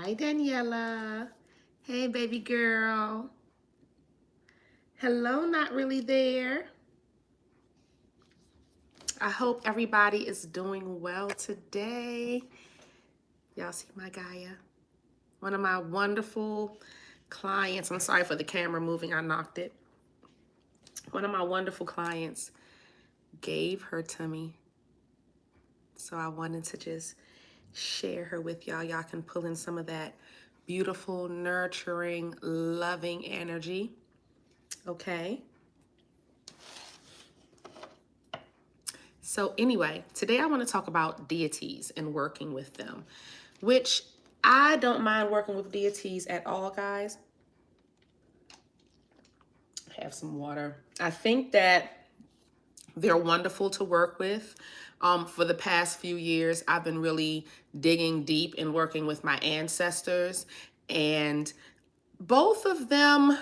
Hi, Daniela. Hey, baby girl. Hello, not really there. I hope everybody is doing well today. Y'all see my Gaia? One of my wonderful clients. I'm sorry for the camera moving. I knocked it. One of my wonderful clients gave her to me. So I wanted to just share her with y'all. Y'all can pull in some of that beautiful, nurturing, loving energy. Okay. So anyway, today I want to talk about deities and working with them, which I don't mind working with deities at all, guys. Have some water. I think that they're wonderful to work with. For the past few years, I've been really digging deep and working with my ancestors, and both of them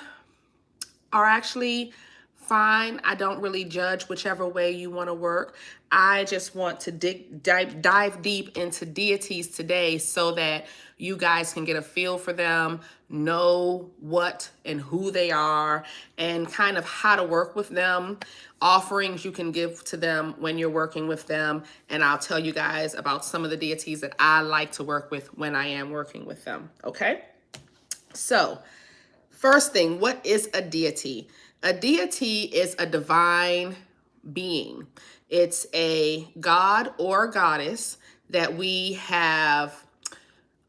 are actually fine. I don't really judge whichever way you want to work. I just want to dive deep into deities today so that you guys can get a feel for them, know what and who they are, and kind of how to work with them, offerings you can give to them when you're working with them. And I'll tell you guys about some of the deities that I like to work with when I am working with them. Okay? So, first thing, what is a deity? A deity is a divine being. It's a god or goddess that we have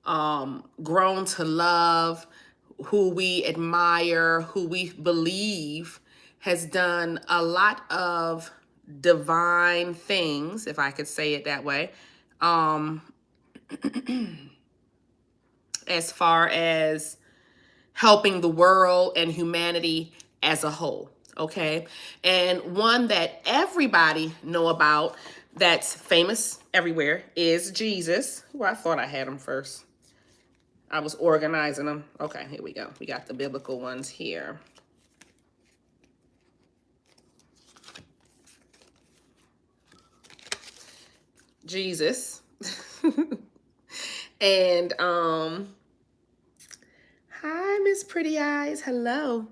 grown to love, who we admire, who we believe has done a lot of divine things, if I could say it that way, as far as helping the world and humanity as a whole, okay? And one that everybody know about that's famous everywhere is Jesus. Well, I thought I had him first. I was organizing them. Okay, here we go. We got the biblical ones here. Jesus. And hi, Miss Pretty Eyes. Hello.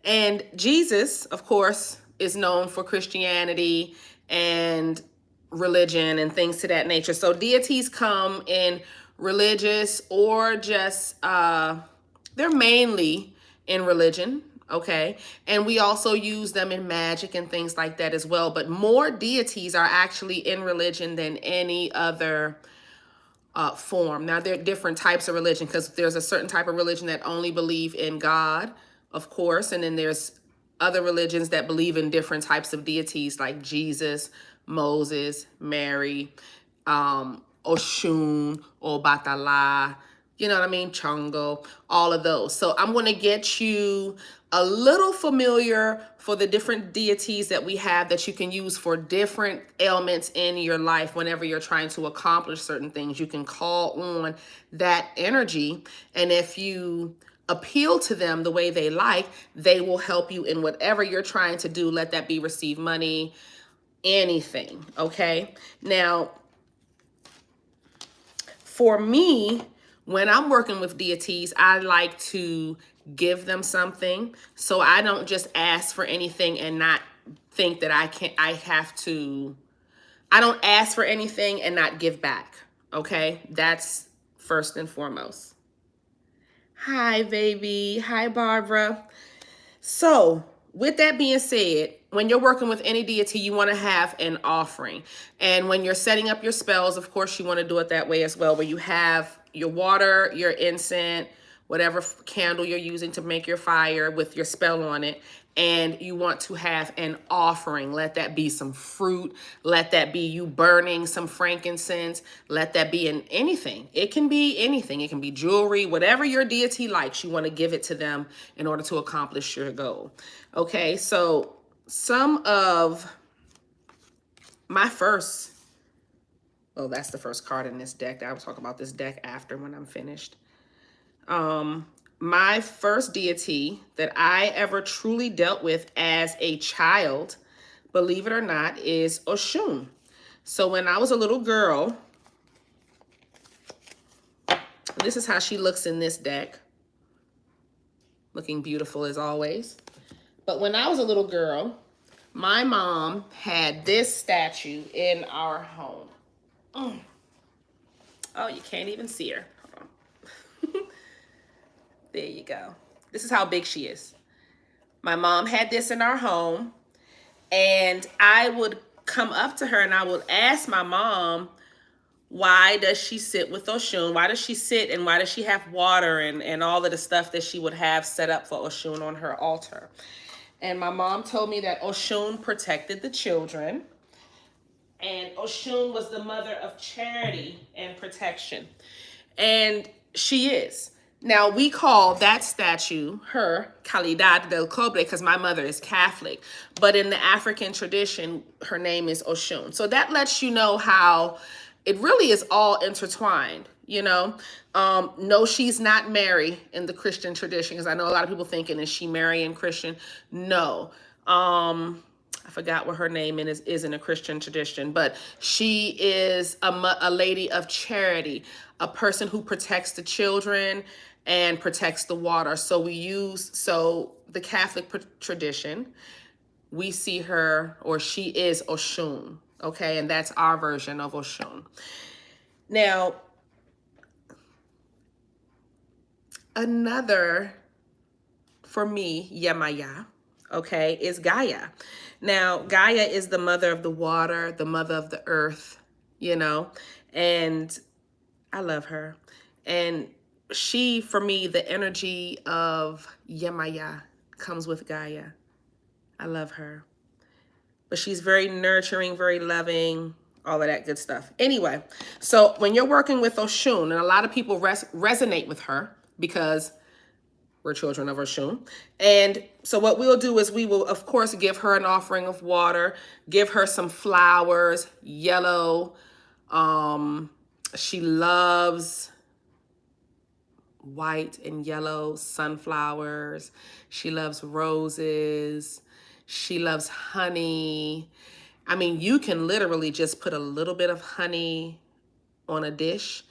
And Jesus, of course, is known for Christianity and religion and things to that nature. So deities come in religious or just, they're mainly in religion, okay? And we also use them in magic and things like that as well. But more deities are actually in religion than any other form. Now, there are different types of religion because there's a certain type of religion that only believe in God, of course, and then there's other religions that believe in different types of deities like Jesus, Moses, Mary, Oshun, Obatala, you know what I mean? Chongo, all of those. So I'm going to get you a little familiar for the different deities that we have that you can use for different ailments in your life. Whenever you're trying to accomplish certain things, you can call on that energy. And if you appeal to them the way they like, they will help you in whatever you're trying to do. Let that be receive money, anything. Okay. Now, for me, when I'm working with deities, I like to give them something. So I don't just ask for anything and not think that I don't ask for anything and not give back. Okay. That's first and foremost. Hi, baby. Hi, Barbara. So, with that being said, when you're working with any deity, you want to have an offering. And when you're setting up your spells, of course, you want to do it that way as well, where you have your water, your incense, whatever candle you're using to make your fire with your spell on it. And you want to have an offering. Let that be some fruit. Let that be you burning some frankincense. Let that be in anything. It can be anything. It can be jewelry, whatever your deity likes. You want to give it to them in order to accomplish your goal. Okay, so some of my first, oh, that's the first card in this deck. I will talk about this deck after when I'm finished. My first deity that I ever truly dealt with as a child, believe it or not, is Oshun. So when I was a little girl, This is how she looks in this deck. Looking beautiful as always. But when I was a little girl, my mom had this statue in our home. Oh, you can't even see her. Hold on. There you go. This is how big she is. My mom had this in our home, and I would come up to her and I would ask my mom, why does she sit with Oshun? Why does she sit and why does she have water and all of the stuff that she would have set up for Oshun on her altar? And my mom told me that Oshun protected the children, and Oshun was the mother of charity and protection. And she is. Now, we call that statue her Calidad del Cobre because my mother is Catholic. But in the African tradition, her name is Oshun. So that lets you know how it really is all intertwined, you know. No, she's not Mary in the Christian tradition, because I know a lot of people thinking, is she Mary in Christian? No. I forgot what her name is in a Christian tradition, but she is a lady of charity, a person who protects the children and protects the water. So the Catholic tradition, we see her, or she is Oshun, okay? And that's our version of Oshun. Now, another, for me, Yemaya, okay, is Gaia. Now, Gaia is the mother of the water, the mother of the earth, you know, and I love her. And she, for me, the energy of Yemaya comes with Gaia. I love her. But she's very nurturing, very loving, all of that good stuff. Anyway, so when you're working with Oshun, and a lot of people resonate with her because we're children of Oshun. And so what we'll do is we will, of course, give her an offering of water, give her some flowers, yellow. She loves white and yellow sunflowers. She loves roses. She loves honey. I mean, you can literally just put a little bit of honey on a dish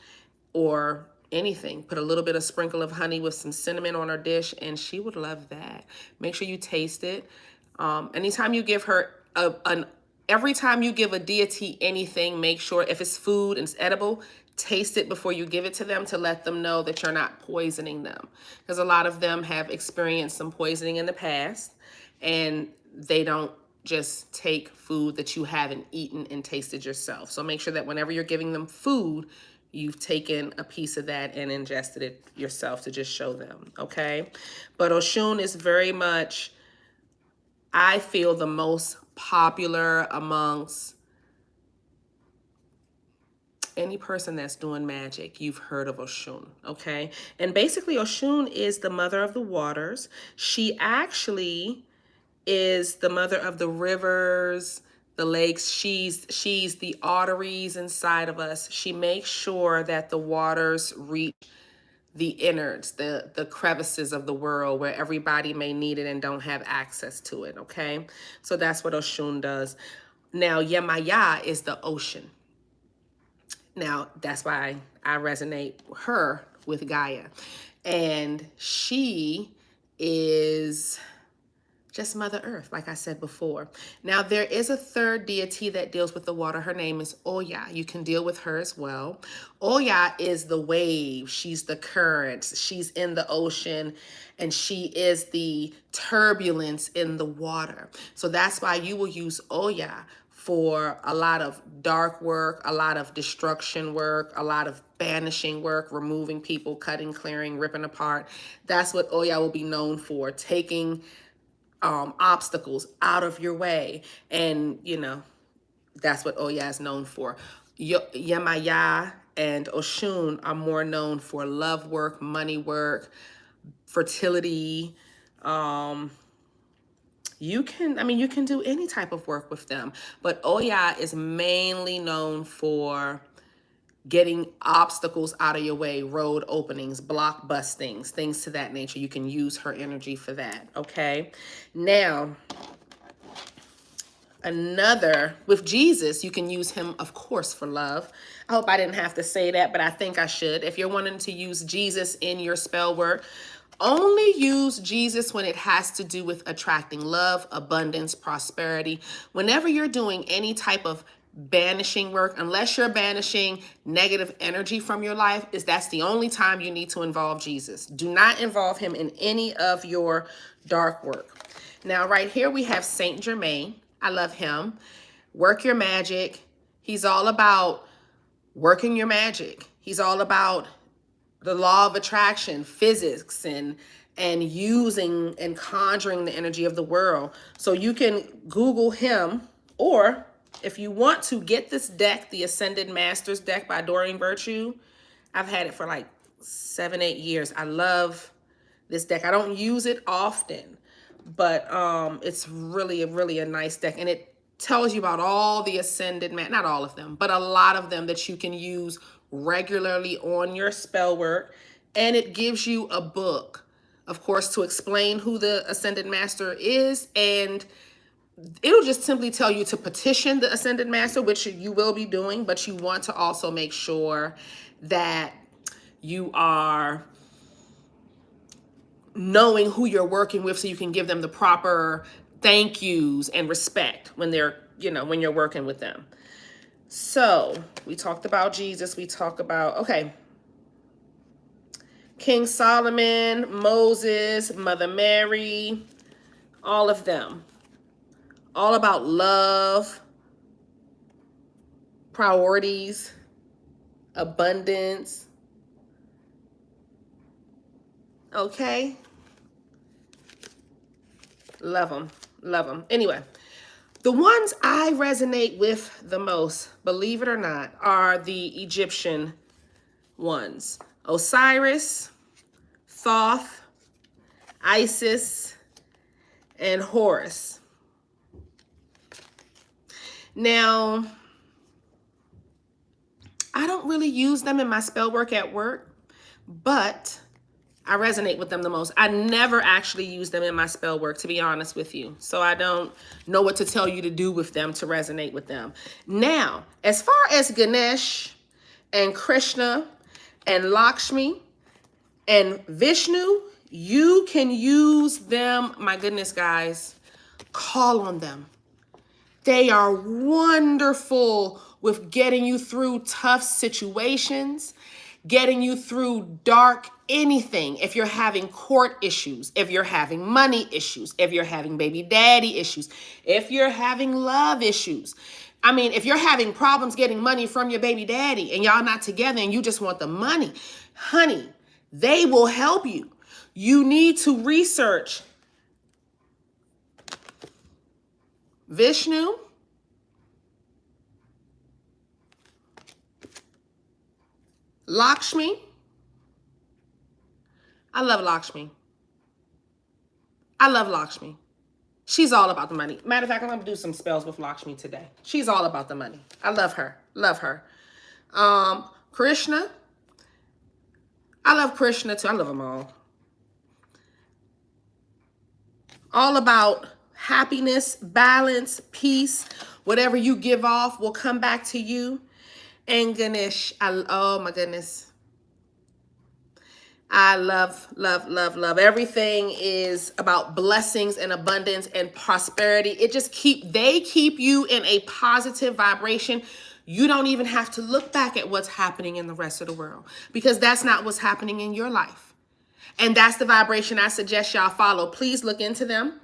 or anything. Put a little bit of sprinkle of honey with some cinnamon on her dish, and she would love that. Make sure you taste it. Anytime you give her every time you give a deity anything, make sure if it's food and it's edible, taste it before you give it to them to let them know that you're not poisoning them. Because a lot of them have experienced some poisoning in the past, and they don't just take food that you haven't eaten and tasted yourself. So make sure that whenever you're giving them food, you've taken a piece of that and ingested it yourself to just show them, okay? But Oshun is very much, I feel, the most popular amongst any person that's doing magic. You've heard of Oshun, okay? And basically Oshun is the mother of the waters. She actually is the mother of the rivers, the lakes. She's the arteries inside of us. She makes sure that the waters reach the innards, the crevices of the world where everybody may need it and don't have access to it, okay? So that's what Oshun does. Now, Yemaya is the ocean. Now, that's why I resonate her with Gaia. And she is just Mother Earth, like I said before. Now, there is a third deity that deals with the water. Her name is Oya. You can deal with her as well. Oya is the wave. She's the currents. She's in the ocean, and she is the turbulence in the water. So that's why you will use Oya for a lot of dark work, a lot of destruction work, a lot of banishing work, removing people, cutting, clearing, ripping apart. That's what Oya will be known for, taking obstacles out of your way. And, you know, that's what Oya is known for. Yemaya and Oshun are more known for love work, money work, fertility. You can do any type of work with them, but Oya is mainly known for getting obstacles out of your way, road openings, block bustings, things to that nature. You can use her energy for that, okay? Now, Another, with Jesus, you can use him, of course, for love. I hope I didn't have to say that, but I think I should. If you're wanting to use Jesus in your spell work, only use Jesus when it has to do with attracting love, abundance, prosperity. Whenever you're doing any type of banishing work, unless you're banishing negative energy from your life, that's the only time you need to involve Jesus. Do not involve him in any of your dark work. Now, right here we have Saint Germain. I love him. Work your magic. He's all about working your magic. He's all about the law of attraction, physics, and using and conjuring the energy of the world. So you can Google him, or if you want to get this deck, the Ascended Masters deck by Doreen Virtue. I've had it for like 7-8 years. I love this deck. I don't use it often, but it's really a nice deck, and it tells you about all the Ascended not all of them, but a lot of them that you can use regularly on your spell work. And it gives you a book, of course, to explain who the Ascended Master is, and it'll just simply tell you to petition the Ascended Master, which you will be doing, but you want to also make sure that you are knowing who you're working with so you can give them the proper thank yous and respect when they're, when you're working with them. So we talked about Jesus. We talk about, okay, King Solomon, Moses, Mother Mary, all of them. All about love, priorities, abundance. Okay? Love them. Love them. Anyway, the ones I resonate with the most, believe it or not, are the Egyptian ones. Osiris, Thoth, Isis, and Horus. Now, I don't really use them in my spell work at work, but I resonate with them the most. I never actually use them in my spell work, to be honest with you. So I don't know what to tell you to do with them to resonate with them. Now, as far as Ganesh and Krishna and Lakshmi and Vishnu, you can use them. My goodness, guys, call on them. They are wonderful with getting you through tough situations, getting you through dark anything. If you're having court issues, if you're having money issues, if you're having baby daddy issues, if you're having love issues. I mean, if you're having problems getting money from your baby daddy and y'all not together and you just want the money, honey, they will help you. You need to research Vishnu, Lakshmi. I love Lakshmi. I love Lakshmi. She's all about the money. Matter of fact, I'm going to do some spells with Lakshmi today. She's all about the money. I love her. Love her. Krishna. I love Krishna too. I love them all. All about happiness, balance, peace. Whatever you give off will come back to you. And Ganesh, oh my goodness. I love, love, love, love. Everything is about blessings and abundance and prosperity. They keep you in a positive vibration. You don't even have to look back at what's happening in the rest of the world because that's not what's happening in your life. And that's the vibration I suggest y'all follow. Please look into them.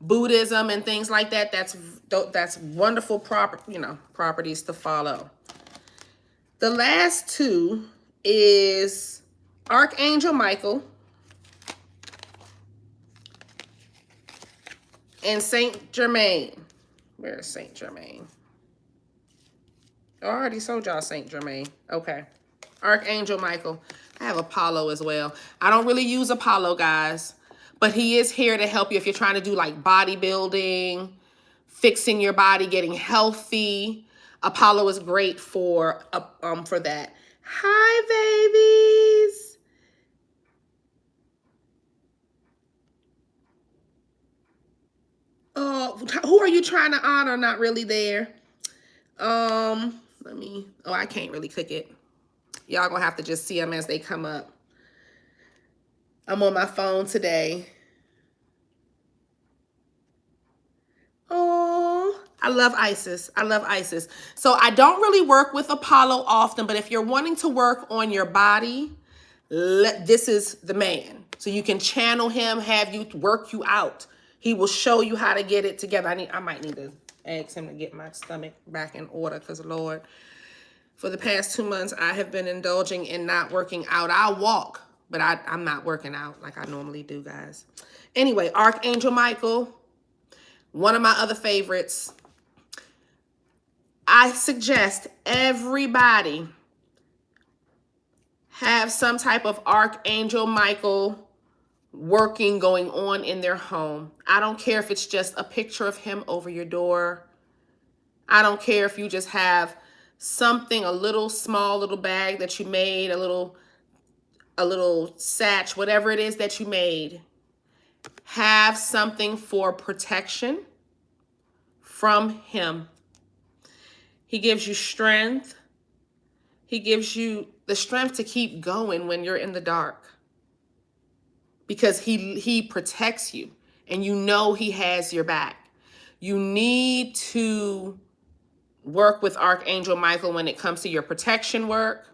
Buddhism and things like that. That's wonderful properties to follow. The last two is Archangel Michael and Saint Germain. Where is Saint Germain? I already told y'all Saint Germain. Okay. Archangel Michael. I have Apollo as well. I don't really use Apollo, guys, but he is here to help you if you're trying to do like bodybuilding, fixing your body, getting healthy. Apollo is great for that. Hi, babies. Who are you trying to honor? Not really there. Let me, oh, I can't really click it. Y'all gonna have to just see them as they come up. I'm on my phone today. Oh, I love Isis. I love Isis. So I don't really work with Apollo often, but if you're wanting to work on your body, this is the man. So you can channel him, have you work you out. He will show you how to get it together. I might need to ask him to get my stomach back in order because, Lord, for the past 2 months, I have been indulging in not working out. I'll walk, but I'm not working out like I normally do, guys. Anyway, Archangel Michael, one of my other favorites. I suggest everybody have some type of Archangel Michael working going on in their home. I don't care if it's just a picture of him over your door. I don't care if you just have something, a little small little bag that you made, a little satch, whatever it is that you made. Have something for protection from him. He gives you strength. He gives you the strength to keep going when you're in the dark. Because he protects you and you know he has your back. You need to work with Archangel Michael when it comes to your protection work.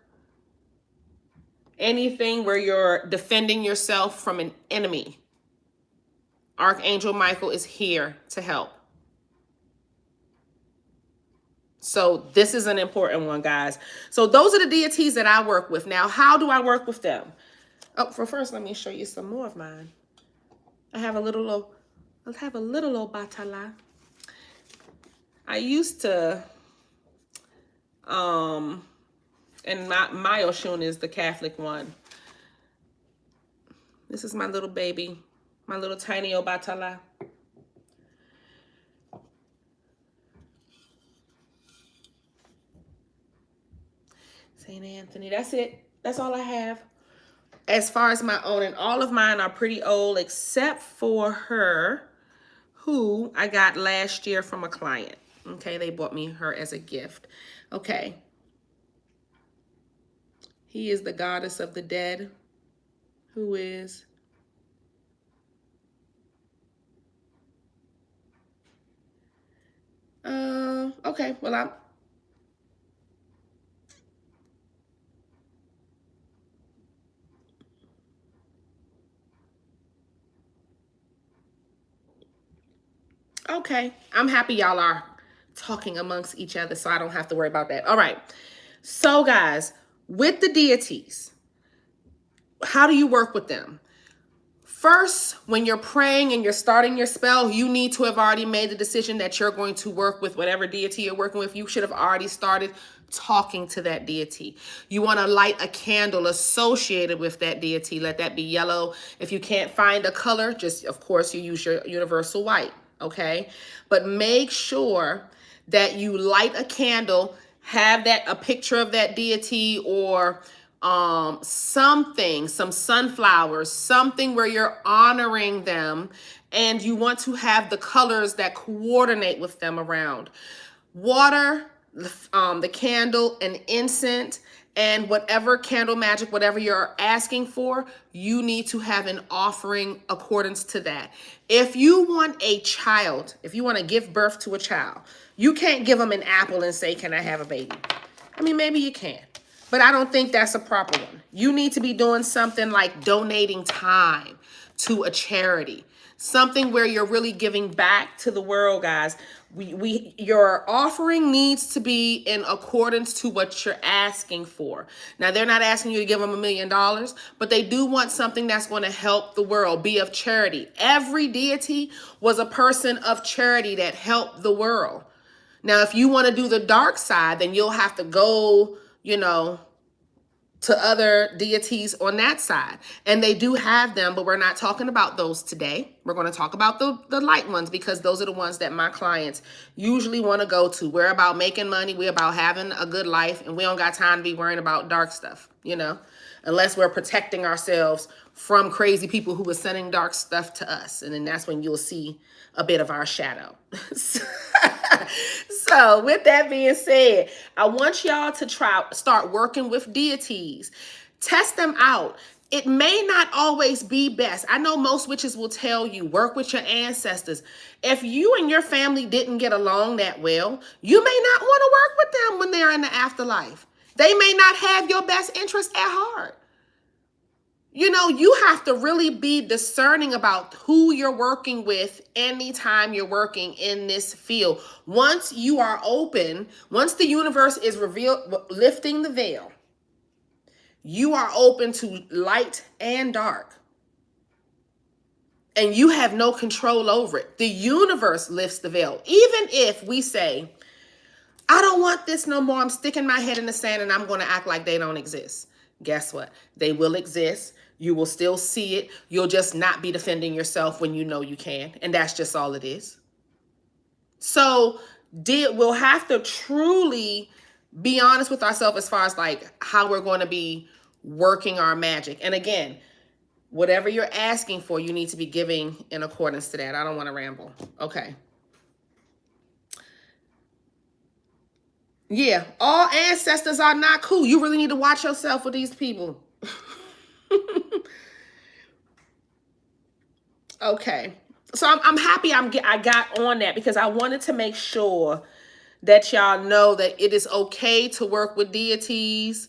Anything where you're defending yourself from an enemy. Archangel Michael is here to help. So this is an important one, guys. So those are the deities that I work with. Now, how do I work with them? Oh, for first, let me show you some more of mine. I have a little old Batala. I used to, and my Oshun is the Catholic one. This is my little baby, my little tiny old Batala. St. Anthony, that's it. That's all I have. As far as my own, and all of mine are pretty old except for her, who I got last year from a client. Okay, they bought me her as a gift. Okay. He is the goddess of the dead, who is okay, well, okay, I'm happy y'all are talking amongst each other so I don't have to worry about that. All right. So guys, with the deities, how do you work with them? First, when you're praying and you're starting your spell, you need to have already made the decision that you're going to work with whatever deity you're working with. You should have already started talking to that deity. You want to light a candle associated with that deity. Let that be yellow. If you can't find a color, just, of course, you use your universal white, okay? But make sure that you light a candle, have that a picture of that deity or something, some sunflowers, something where you're honoring them and you want to have the colors that coordinate with them around. Water, the candle, and incense, and whatever candle magic, whatever you're asking for, you need to have an offering accordance to that. If you want a child, if you want to give birth to a child, you can't give them an apple and say, can I have a baby? I mean, maybe you can, but I don't think that's a proper one. You need to be doing something like donating time to a charity, something where you're really giving back to the world, guys. Your offering needs to be in accordance to what you're asking for. Now, they're not asking you to give them $1 million, but they do want something that's going to help the world, be of charity. Every deity was a person of charity that helped the world. Now, if you want to do the dark side, then you'll have to go, to other deities on that side. And they do have them, but we're not talking about those today. We're going to talk about the light ones because those are the ones that my clients usually want to go to. We're about making money. We're about having a good life. And we don't got time to be worrying about dark stuff, you know, unless we're protecting ourselves from crazy people who are sending dark stuff to us. And then that's when you'll see a bit of our shadow. So with that being said, I want y'all to start working with deities. Test them out. It may not always be best. I know most witches will tell you, work with your ancestors. If you and your family didn't get along that well, you may not want to work with them when they're in the afterlife. They may not have your best interest at heart. You know, you have to really be discerning about who you're working with anytime you're working in this field. Once you are open, once the universe is lifting the veil, you are open to light and dark. And you have no control over it. The universe lifts the veil. Even if we say, I don't want this no more. I'm sticking my head in the sand and I'm going to act like they don't exist. Guess what? They will exist. You will still see it. You'll just not be defending yourself when you know you can. And that's just all it is. So we'll have to truly be honest with ourselves as far as like how we're going to be working our magic. And again, whatever you're asking for, you need to be giving in accordance to that. I don't want to ramble. Okay. Yeah, all ancestors are not cool. You really need to watch yourself with these people. Okay. So I'm happy I got on that because I wanted to make sure that y'all know that it is okay to work with deities.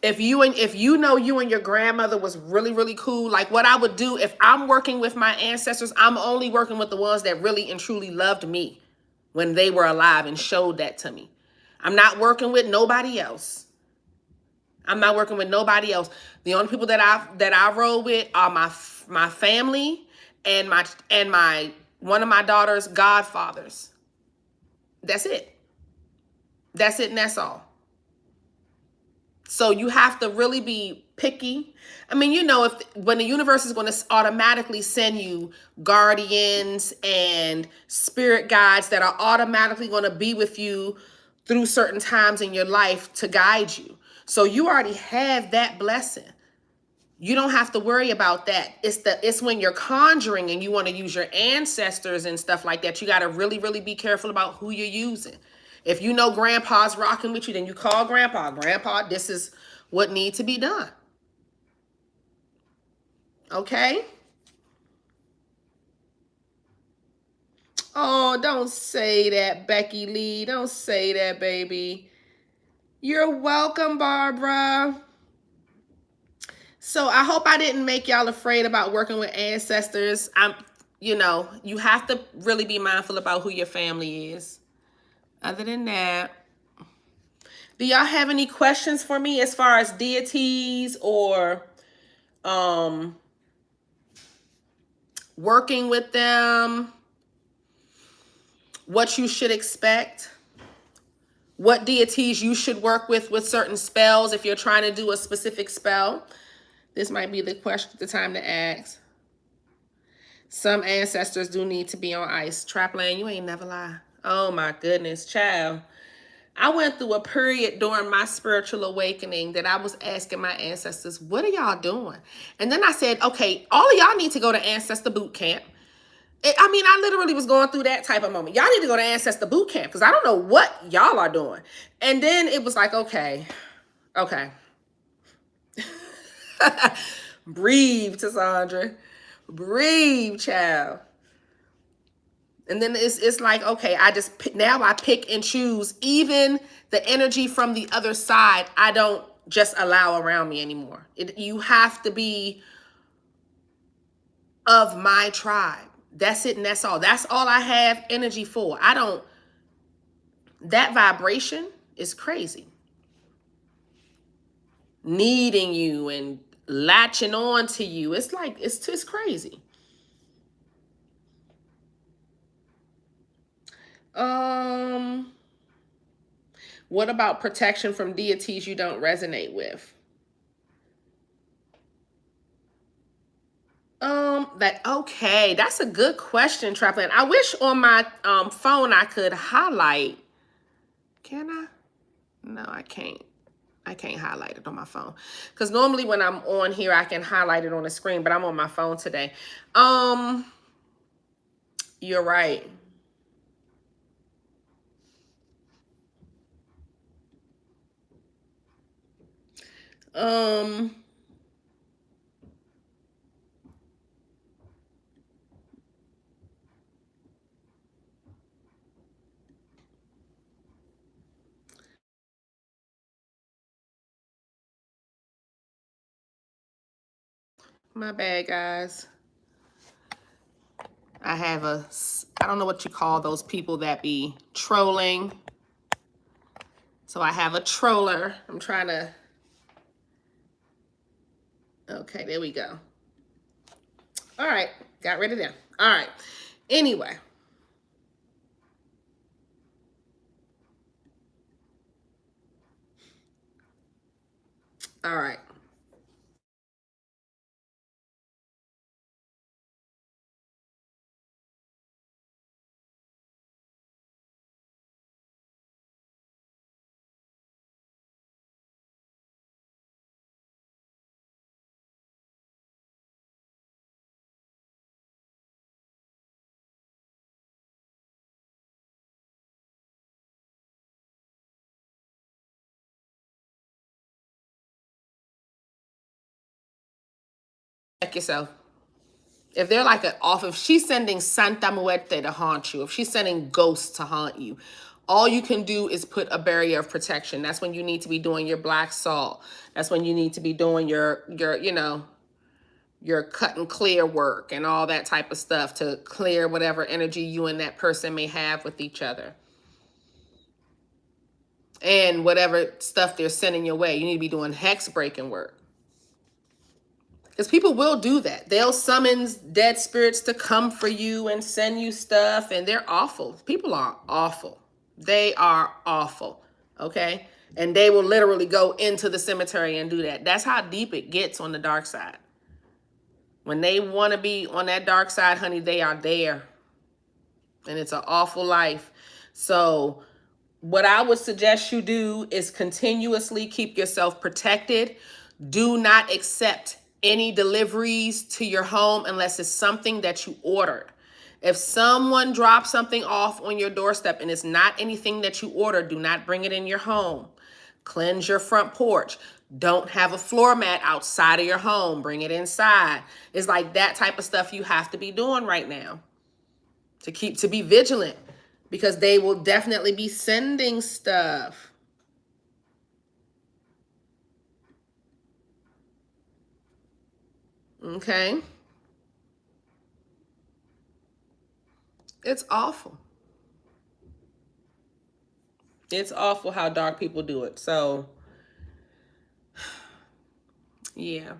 If you know you and your grandmother was really, really cool, like what I would do if I'm working with my ancestors, I'm only working with the ones that really and truly loved me when they were alive and showed that to me. I'm not working with nobody else. I'm not working with nobody else. The only people that I roll with are my family and my one of my daughter's godfathers. That's it. That's it and that's all. So you have to really be picky. I mean, you know, when the universe is going to automatically send you guardians and spirit guides that are automatically going to be with you through certain times in your life to guide you. So you already have that blessing. You don't have to worry about that. It's when you're conjuring and you want to use your ancestors and stuff like that. You got to really, really be careful about who you're using. If you know grandpa's rocking with you, then you call grandpa. Grandpa, this is what needs to be done. Okay? Oh, don't say that, Becky Lee. Don't say that, baby. You're welcome, Barbara. So I hope I didn't make y'all afraid about working with ancestors. You know, you have to really be mindful about who your family is. Other than that, do y'all have any questions for me as far as deities or working with them? What you should expect? What deities you should work with certain spells if you're trying to do a specific spell? This might be the time to ask. Some ancestors do need to be on ice. Trapland, you ain't never lie. Oh my goodness, child. I went through a period during my spiritual awakening that I was asking my ancestors, what are y'all doing? And then I said, okay, all of y'all need to go to Ancestor Boot Camp. I literally was going through that type of moment. Y'all need to go to Ancestor Boot Camp because I don't know what y'all are doing. And then it was like, okay. Breathe, Cassandra. Breathe, child. And then it's like, okay, now I pick and choose. Even the energy from the other side, I don't just allow around me anymore. You have to be of my tribe. That's it and that's all. That's all I have energy for. That vibration is crazy. Needing you and latching on to you. It's like, it's just crazy. What about protection from deities you don't resonate with? Okay, that's a good question, Traplin. I wish on my phone I could highlight. Can I? No, I can't. I can't highlight it on my phone. Because normally when I'm on here, I can highlight it on the screen, but I'm on my phone today. You're right. Um, my bad, guys. I don't know what you call those people that be trolling. So I have a troller. I'm trying to, okay, there we go. All right, got rid of them. All right. Anyway, all right. Check yourself. If they're like if she's sending Santa Muerte to haunt you, if she's sending ghosts to haunt you, all you can do is put a barrier of protection. That's when you need to be doing your black salt. That's when you need to be doing your cut and clear work and all that type of stuff to clear whatever energy you and that person may have with each other. And whatever stuff they're sending your way, you need to be doing hex breaking work. Because people will do that. They'll summon dead spirits to come for you and send you stuff, and they're awful. People are awful. They are awful. Okay? And they will literally go into the cemetery and do that. That's how deep it gets on the dark side. When they want to be on that dark side, honey, they are there. And it's an awful life. So, what I would suggest you do is continuously keep yourself protected. Do not accept any deliveries to your home unless it's something that you ordered. If someone drops something off on your doorstep and it's not anything that you ordered, do not bring it in your home. Cleanse your front porch. Don't have a floor mat outside of your home. Bring it inside. It's like that type of stuff you have to be doing right now to be vigilant, because they will definitely be sending stuff. Okay? It's awful. It's awful how dark people do it. So, yeah.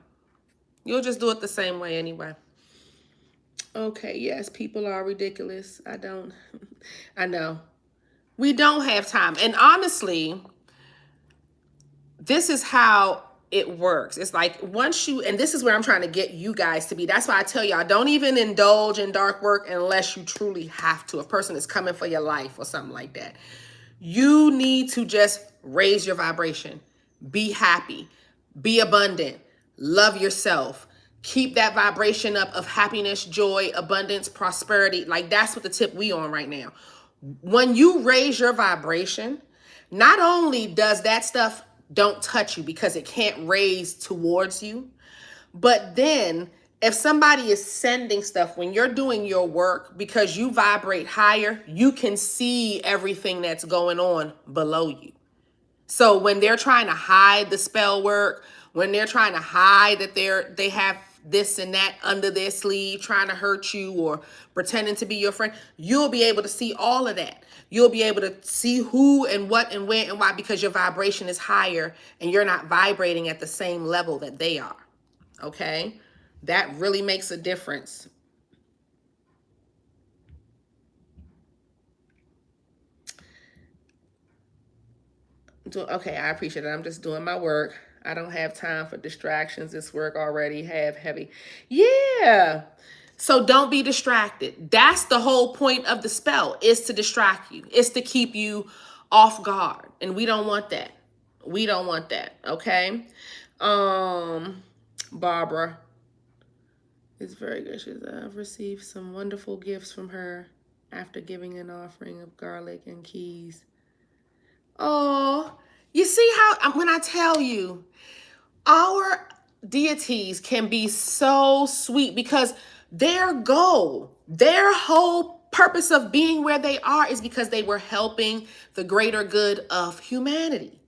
You'll just do it the same way anyway. Okay, yes, people are ridiculous. I know. We don't have time. And honestly, this is how it works. It's like once you, and this is where I'm trying to get you guys to be. That's why I tell y'all, don't even indulge in dark work unless you truly have to. A person is coming for your life or something like that. You need to just raise your vibration. Be happy. Be abundant. Love yourself. Keep that vibration up of happiness, joy, abundance, prosperity. Like that's what the tip we on right now. When you raise your vibration, not only does that stuff don't touch you because it can't raise towards you, but then if somebody is sending stuff when you're doing your work, because you vibrate higher, you can see everything that's going on below you. So when they're trying to hide the spell work, when they're trying to hide that they have this and that under their sleeve, trying to hurt you or pretending to be your friend, you'll be able to see all of that. You'll be able to see who and what and when and why, because your vibration is higher and you're not vibrating at the same level that they are. Okay? That really makes a difference. Okay, I appreciate it. I'm just doing my work. I don't have time for distractions. This work already have heavy. Yeah. So don't be distracted. That's the whole point of the spell, is to distract you. It's to keep you off guard. And we don't want that. We don't want that. Okay. Barbara is very gracious. I've received some wonderful gifts from her after giving an offering of garlic and keys. Oh, you see how, when I tell you, our deities can be so sweet because their goal, their whole purpose of being where they are is because they were helping the greater good of humanity.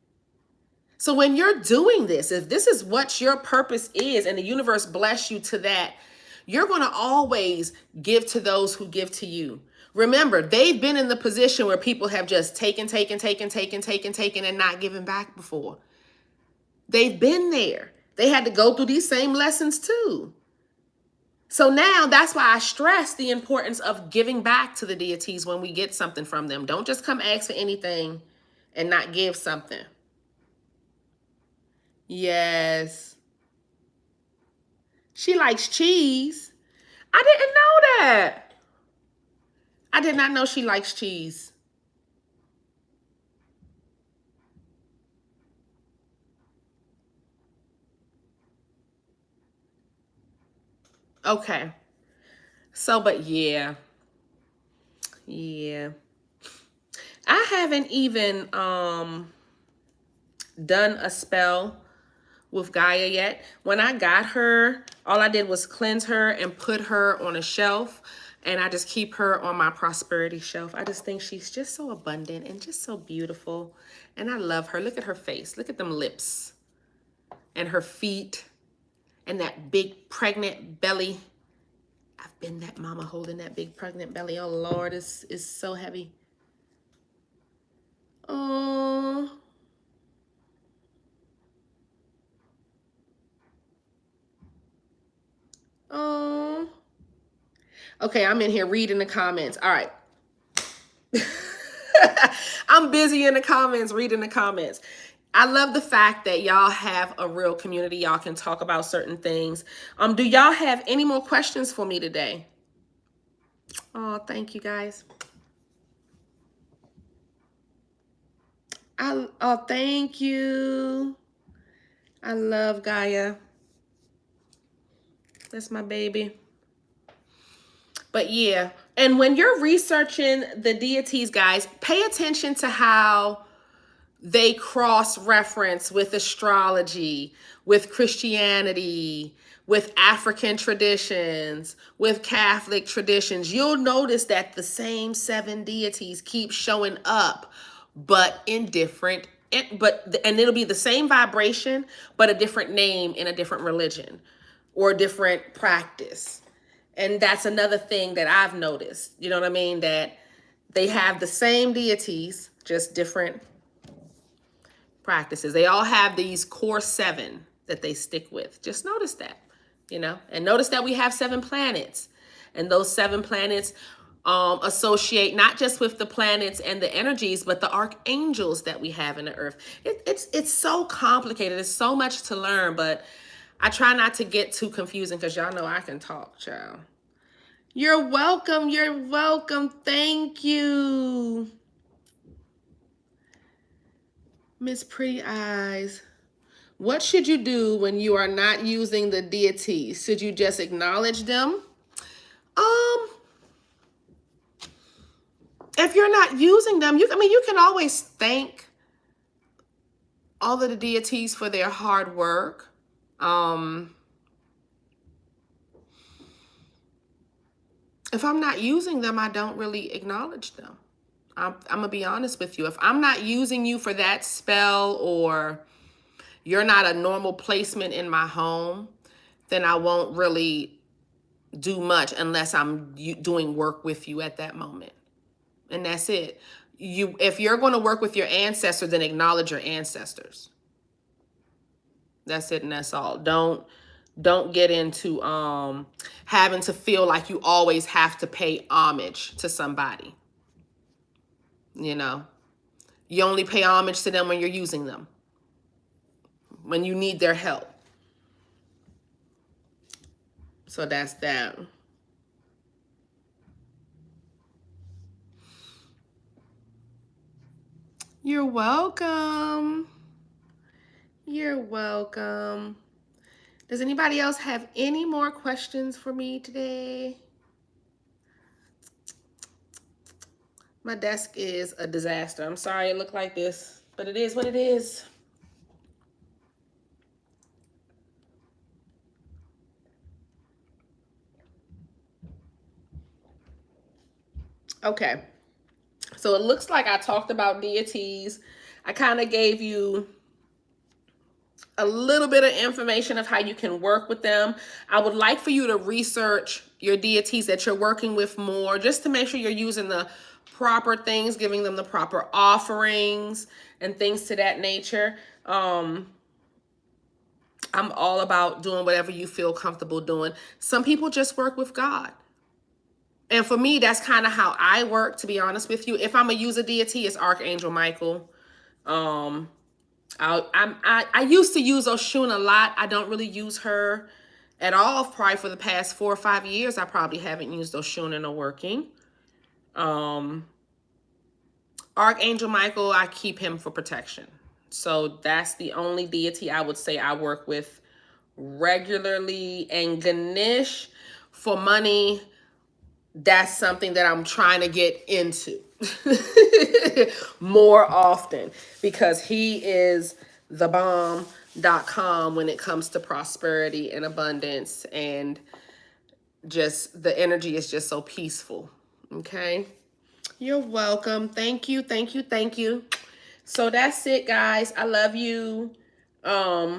So when you're doing this, if this is what your purpose is and the universe bless you to that, you're going to always give to those who give to you. Remember, they've been in the position where people have just taken, and not given back before. They've been there. They had to go through these same lessons too. So now that's why I stress the importance of giving back to the deities when we get something from them. Don't just come ask for anything and not give something. Yes. She likes cheese. I didn't know that. I did not know she likes cheese. Okay. So, but yeah. Yeah. I haven't even done a spell with Gaia yet. When I got her, all I did was cleanse her and put her on a shelf, and I just keep her on my prosperity shelf. I just think she's just so abundant and just so beautiful, and I love her. Look at her face. Look at them lips and her feet and that big pregnant belly. I've been that mama holding that big pregnant belly. Oh Lord, it's so heavy. Oh. Oh. Okay, I'm in here reading the comments. All right. I'm busy in the comments, reading the comments. I love the fact that y'all have a real community. Y'all can talk about certain things. Do y'all have any more questions for me today? Oh, thank you guys. Oh, thank you. I love Gaia. That's my baby. But yeah, and when you're researching the deities, guys, pay attention to how they cross-reference with astrology, with Christianity, with African traditions, with Catholic traditions. You'll notice that the same 7 deities keep showing up, but in different, and it'll be the same vibration, but a different name in a different religion or a different practice. And that's another thing that I've noticed, you know what I mean? That they have the same deities, just different practices. They all have these core 7 that they stick with. Just notice that, you know, and notice that we have 7 planets, and those 7 planets associate not just with the planets and the energies, but the archangels that we have in the earth. It's so complicated. It's so much to learn, but I try not to get too confusing because y'all know I can talk, child. You're welcome. You're welcome. Thank you. Miss Pretty Eyes. What should you do when you are not using the deities? Should you just acknowledge them? If you're not using them, you can always thank all of the deities for their hard work. If I'm not using them, I don't really acknowledge them. I'm gonna be honest with you. If I'm not using you for that spell, or you're not a normal placement in my home, then I won't really do much unless I'm doing work with you at that moment. And that's it. If you're going to work with your ancestors, then acknowledge your ancestors. That's it, and that's all. Don't get into having to feel like you always have to pay homage to somebody. You know, you only pay homage to them when you're using them. when you need their help. So that's that. You're welcome. You're welcome. Does anybody else have any more questions for me today? My desk is a disaster. I'm sorry it looked like this, but it is what it is. Okay. So it looks like I talked about deities. I kind of gave you a little bit of information of how you can work with them. I would like for you to research your deities that you're working with more, just to make sure you're using the proper things, giving them the proper offerings and things to that nature. I'm all about doing whatever you feel comfortable doing. Some people just work with God. And for me, that's kind of how I work, to be honest with you. If I'm going to use a deity, it's Archangel Michael. I used to use Oshun a lot. I don't really use her at all. Probably for the past 4 or 5 years, I probably haven't used Oshun in a working. Archangel Michael, I keep him for protection. So that's the only deity I would say I work with regularly. And Ganesh, for money, that's something that I'm trying to get into more often, because he is the bomb.com when it comes to prosperity and abundance, and just the energy is just so peaceful. Okay. You're welcome. Thank you. Thank you. Thank you. So that's it, guys. I love you. Try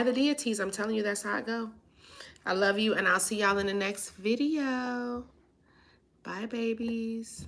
the deities. I'm telling you, that's how it go. I love you, and I'll see y'all in the next video. Bye, babies.